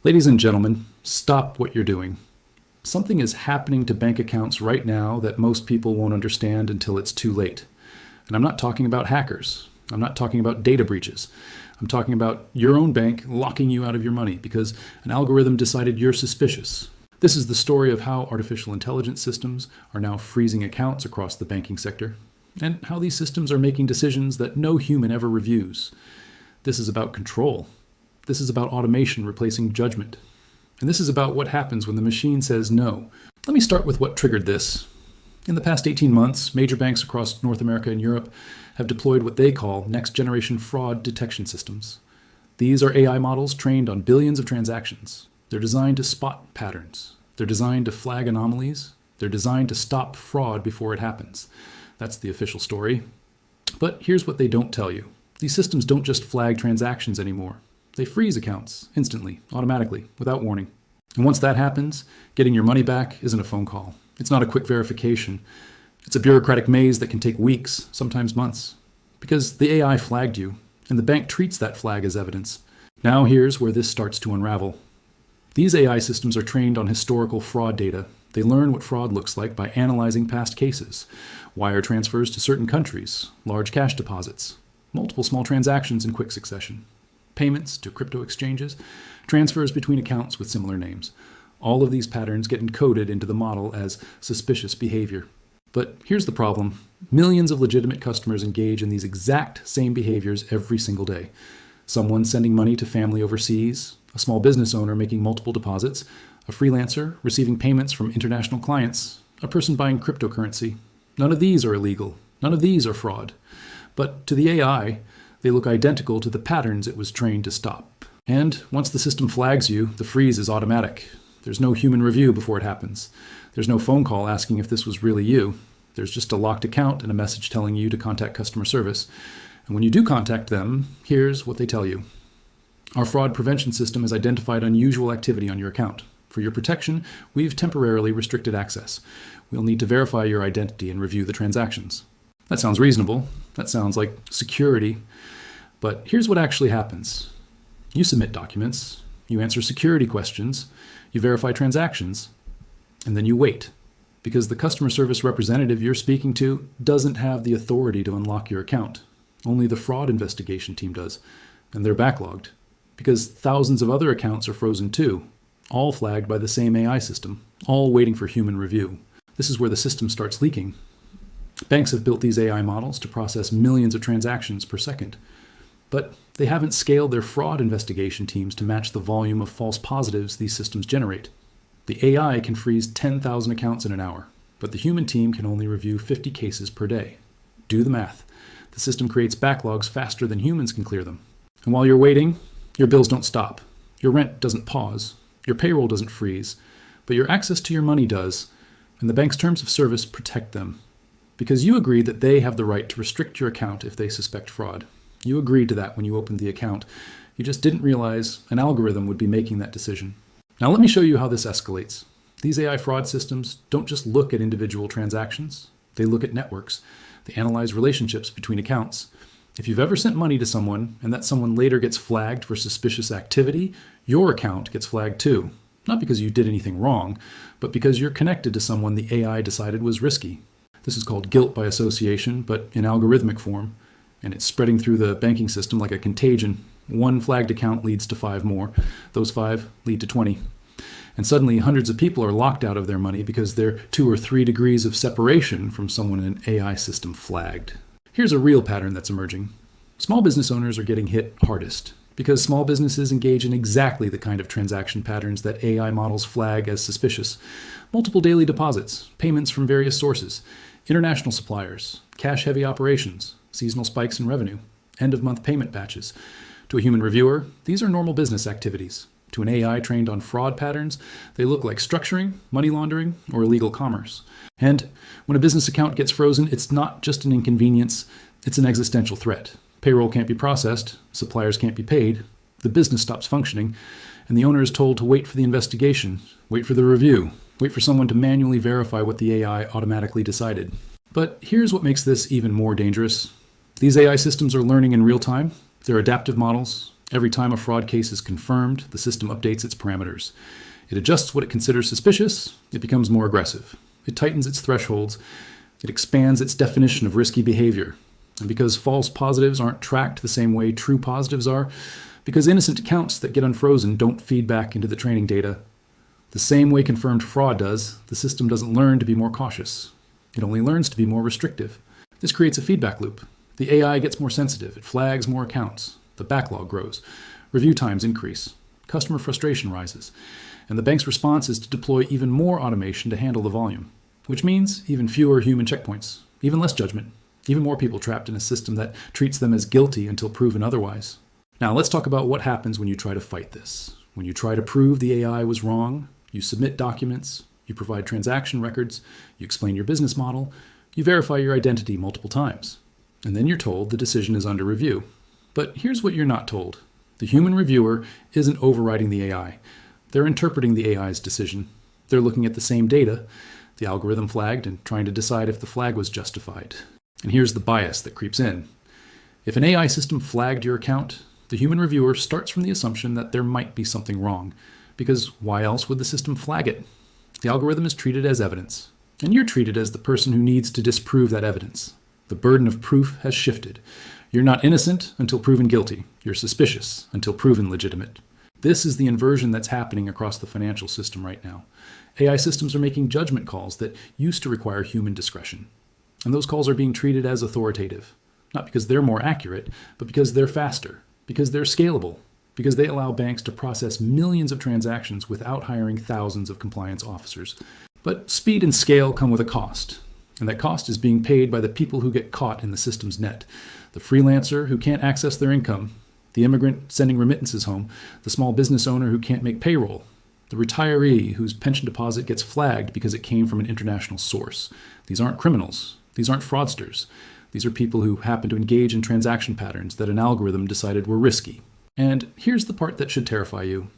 Ladies and gentlemen, stop what you're doing. Something is happening to bank accounts right now that most people won't understand until it's too late. And I'm not talking about hackers. I'm not talking about data breaches. I'm talking about your own bank locking you out of your money because an algorithm decided you're suspicious. This is the story of how artificial intelligence systems are now freezing accounts across the banking sector, and how these systems are making decisions that no human ever reviews. This is about control. This is about automation replacing judgment. And this is about what happens when the machine says no. Let me start with what triggered this. In the past 18 months, major banks across North America and Europe have deployed what they call next-generation fraud detection systems. These are AI models trained on billions of transactions. They're designed to spot patterns. They're designed to flag anomalies. They're designed to stop fraud before it happens. That's the official story. But here's what they don't tell you. These systems don't just flag transactions anymore. They freeze accounts instantly, automatically, without warning. And once that happens, getting your money back isn't a phone call. It's not a quick verification. It's a bureaucratic maze that can take weeks, sometimes months. Because the AI flagged you, and the bank treats that flag as evidence. Now here's where this starts to unravel. These AI systems are trained on historical fraud data. They learn what fraud looks like by analyzing past cases, wire transfers to certain countries, large cash deposits, multiple small transactions in quick succession, payments to crypto exchanges, transfers between accounts with similar names. All of these patterns get encoded into the model as suspicious behavior. But here's the problem. Millions of legitimate customers engage in these exact same behaviors every single day. Someone sending money to family overseas, a small business owner making multiple deposits, a freelancer receiving payments from international clients, a person buying cryptocurrency. None of these are illegal. None of these are fraud. But to the AI, they look identical to the patterns it was trained to stop. And once the system flags you, the freeze is automatic. There's no human review before it happens. There's no phone call asking if this was really you. There's just a locked account and a message telling you to contact customer service. And when you do contact them, here's what they tell you. Our fraud prevention system has identified unusual activity on your account. For your protection, we've temporarily restricted access. We'll need to verify your identity and review the transactions. That sounds reasonable. That sounds like security. But here's what actually happens. You submit documents, you answer security questions, you verify transactions, and then you wait. Because the customer service representative you're speaking to doesn't have the authority to unlock your account. Only the fraud investigation team does, and they're backlogged. Because thousands of other accounts are frozen too, all flagged by the same AI system, all waiting for human review. This is where the system starts leaking. Banks have built these AI models to process millions of transactions per second. But they haven't scaled their fraud investigation teams to match the volume of false positives these systems generate. The AI can freeze 10,000 accounts in an hour, but the human team can only review 50 cases per day. Do the math. The system creates backlogs faster than humans can clear them. And while you're waiting, your bills don't stop. Your rent doesn't pause. Your payroll doesn't freeze. But your access to your money does, and the bank's terms of service protect them. Because you agreed that they have the right to restrict your account if they suspect fraud. You agreed to that when you opened the account. You just didn't realize an algorithm would be making that decision. Now let me show you how this escalates. These AI fraud systems don't just look at individual transactions. They look at networks. They analyze relationships between accounts. If you've ever sent money to someone and that someone later gets flagged for suspicious activity, your account gets flagged too. Not because you did anything wrong, but because you're connected to someone the AI decided was risky. This is called guilt by association, but in algorithmic form. And it's spreading through the banking system like a contagion. One flagged account leads to 5 more. Those 5 lead to 20. And suddenly hundreds of people are locked out of their money because they're 2 or 3 degrees of separation from someone an AI system flagged. Here's a real pattern that's emerging. Small business owners are getting hit hardest because small businesses engage in exactly the kind of transaction patterns that AI models flag as suspicious. Multiple daily deposits, payments from various sources, international suppliers, cash-heavy operations, seasonal spikes in revenue, end-of-month payment batches. To a human reviewer, these are normal business activities. To an AI trained on fraud patterns, they look like structuring, money laundering, or illegal commerce. And when a business account gets frozen, it's not just an inconvenience, it's an existential threat. Payroll can't be processed, suppliers can't be paid, the business stops functioning, and the owner is told to wait for the investigation, wait for the review, wait for someone to manually verify what the AI automatically decided. But here's what makes this even more dangerous. These AI systems are learning in real time. They're adaptive models, Every time a fraud case is confirmed, the system updates its parameters. It adjusts what it considers suspicious, it becomes more aggressive. It tightens its thresholds, it expands its definition of risky behavior. And because false positives aren't tracked the same way true positives are, because innocent accounts that get unfrozen don't feed back into the training data, the same way confirmed fraud does, the system doesn't learn to be more cautious. It only learns to be more restrictive. This creates a feedback loop. The AI gets more sensitive, it flags more accounts, the backlog grows, review times increase, customer frustration rises, and the bank's response is to deploy even more automation to handle the volume, which means even fewer human checkpoints, even less judgment, even more people trapped in a system that treats them as guilty until proven otherwise. Now let's talk about what happens when you try to fight this. When you try to prove the AI was wrong, you submit documents, you provide transaction records, you explain your business model, you verify your identity multiple times, and then you're told the decision is under review. But here's what you're not told. The human reviewer isn't overriding the AI. They're interpreting the AI's decision. They're looking at the same data, the algorithm flagged, and trying to decide if the flag was justified. And here's the bias that creeps in. If an AI system flagged your account, the human reviewer starts from the assumption that there might be something wrong, because why else would the system flag it? The algorithm is treated as evidence, and you're treated as the person who needs to disprove that evidence. The burden of proof has shifted. You're not innocent until proven guilty. You're suspicious until proven legitimate. This is the inversion that's happening across the financial system right now. AI systems are making judgment calls that used to require human discretion. And those calls are being treated as authoritative, not because they're more accurate, but because they're faster, because they're scalable, because they allow banks to process millions of transactions without hiring thousands of compliance officers. But speed and scale come with a cost, and that cost is being paid by the people who get caught in the system's net. The freelancer who can't access their income, the immigrant sending remittances home, the small business owner who can't make payroll, the retiree whose pension deposit gets flagged because it came from an international source. These aren't criminals. These aren't fraudsters. These are people who happen to engage in transaction patterns that an algorithm decided were risky. And here's the part that should terrify you.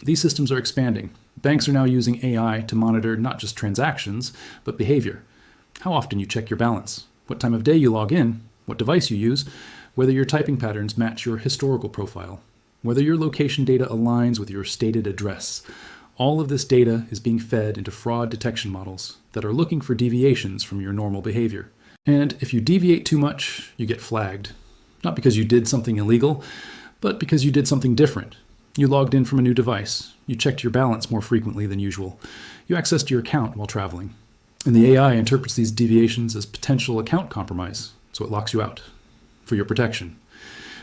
These systems are expanding. Banks are now using AI to monitor not just transactions, but behavior. How often you check your balance, what time of day you log in, what device you use, whether your typing patterns match your historical profile, whether your location data aligns with your stated address. All of this data is being fed into fraud detection models that are looking for deviations from your normal behavior. And if you deviate too much, you get flagged. Not because you did something illegal, but because you did something different. You logged in from a new device. You checked your balance more frequently than usual. You accessed your account while traveling. And the AI interprets these deviations as potential account compromise, so it locks you out for your protection,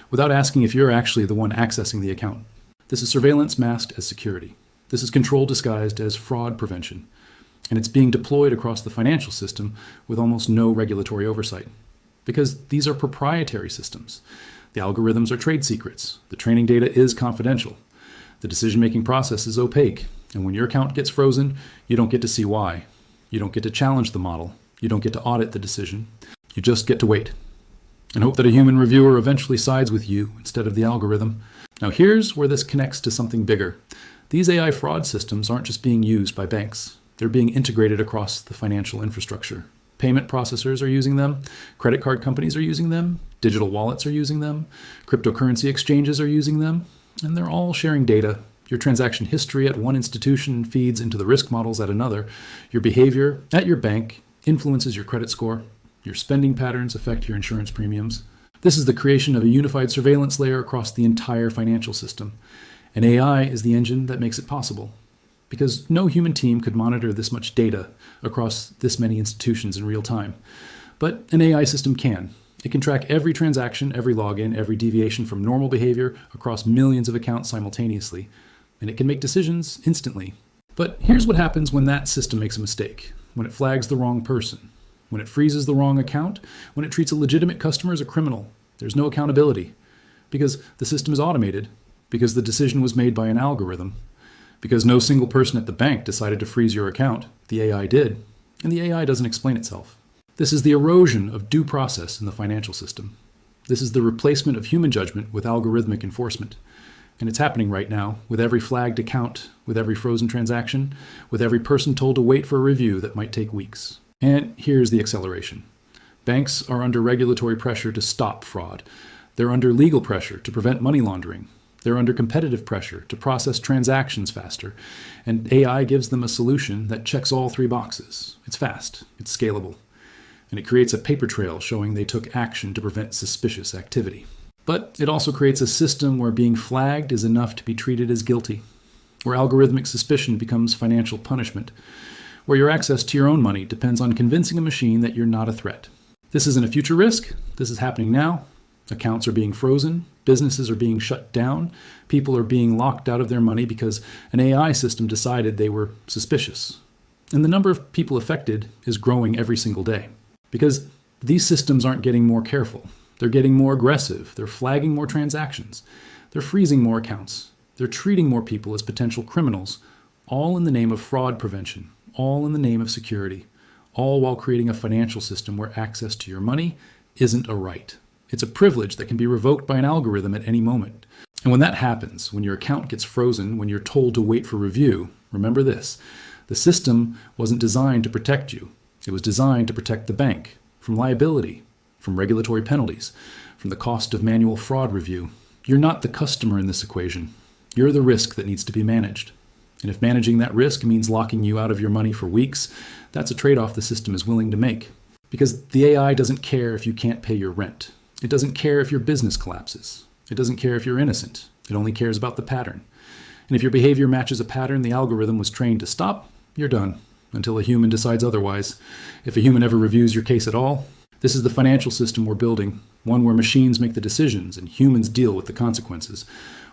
without asking if you're actually the one accessing the account. This is surveillance masked as security. This is control disguised as fraud prevention. And it's being deployed across the financial system with almost no regulatory oversight. Because these are proprietary systems. The algorithms are trade secrets. The training data is confidential. The decision-making process is opaque. And when your account gets frozen, you don't get to see why. You don't get to challenge the model. You don't get to audit the decision. You just get to wait and hope that a human reviewer eventually sides with you instead of the algorithm. Now here's where this connects to something bigger. These AI fraud systems aren't just being used by banks. They're being integrated across the financial infrastructure. Payment processors are using them, credit card companies are using them, digital wallets are using them, cryptocurrency exchanges are using them, and they're all sharing data. Your transaction history at one institution feeds into the risk models at another. Your behavior at your bank influences your credit score. Your spending patterns affect your insurance premiums. This is the creation of a unified surveillance layer across the entire financial system. And AI is the engine that makes it possible. Because no human team could monitor this much data across this many institutions in real time. But an AI system can. It can track every transaction, every login, every deviation from normal behavior across millions of accounts simultaneously. And it can make decisions instantly. But here's what happens when that system makes a mistake. When it flags the wrong person. When it freezes the wrong account. When it treats a legitimate customer as a criminal. There's no accountability. Because the system is automated. Because the decision was made by an algorithm. Because no single person at the bank decided to freeze your account. The AI did. And the AI doesn't explain itself. This is the erosion of due process in the financial system. This is the replacement of human judgment with algorithmic enforcement. And it's happening right now with every flagged account, with every frozen transaction, with every person told to wait for a review that might take weeks. And here's the acceleration. Banks are under regulatory pressure to stop fraud. They're under legal pressure to prevent money laundering. They're under competitive pressure to process transactions faster, and AI gives them a solution that checks all three boxes. It's fast, it's scalable, and it creates a paper trail showing they took action to prevent suspicious activity. But it also creates a system where being flagged is enough to be treated as guilty, where algorithmic suspicion becomes financial punishment, where your access to your own money depends on convincing a machine that you're not a threat. This isn't a future risk. This is happening now. Accounts are being frozen. Businesses are being shut down. People are being locked out of their money because an AI system decided they were suspicious. And the number of people affected is growing every single day. Because these systems aren't getting more careful. They're getting more aggressive. They're flagging more transactions. They're freezing more accounts. They're treating more people as potential criminals, all in the name of fraud prevention, all in the name of security, all while creating a financial system where access to your money isn't a right. It's a privilege that can be revoked by an algorithm at any moment. And when that happens, when your account gets frozen, when you're told to wait for review, remember this: the system wasn't designed to protect you. It was designed to protect the bank from liability, from regulatory penalties, from the cost of manual fraud review. You're not the customer in this equation. You're the risk that needs to be managed. And if managing that risk means locking you out of your money for weeks, that's a trade-off the system is willing to make. Because the AI doesn't care if you can't pay your rent. It doesn't care if your business collapses. It doesn't care if you're innocent. It only cares about the pattern. And if your behavior matches a pattern the algorithm was trained to stop, you're done, until a human decides otherwise. If a human ever reviews your case at all, this is the financial system we're building, one where machines make the decisions and humans deal with the consequences,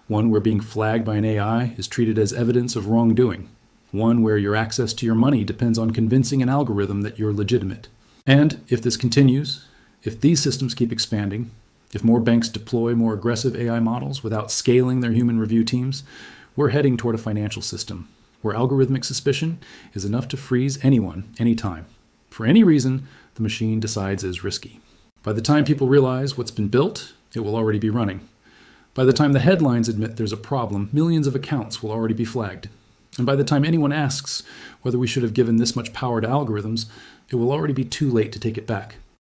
one where being flagged by an AI is treated as evidence of wrongdoing, one where your access to your money depends on convincing an algorithm that you're legitimate. And if this continues, if these systems keep expanding, if more banks deploy more aggressive AI models without scaling their human review teams, we're heading toward a financial system where algorithmic suspicion is enough to freeze anyone, anytime. For any reason the machine decides is risky. By the time people realize what's been built, it will already be running. By the time the headlines admit there's a problem, millions of accounts will already be flagged. And by the time anyone asks whether we should have given this much power to algorithms, it will already be too late to take it back.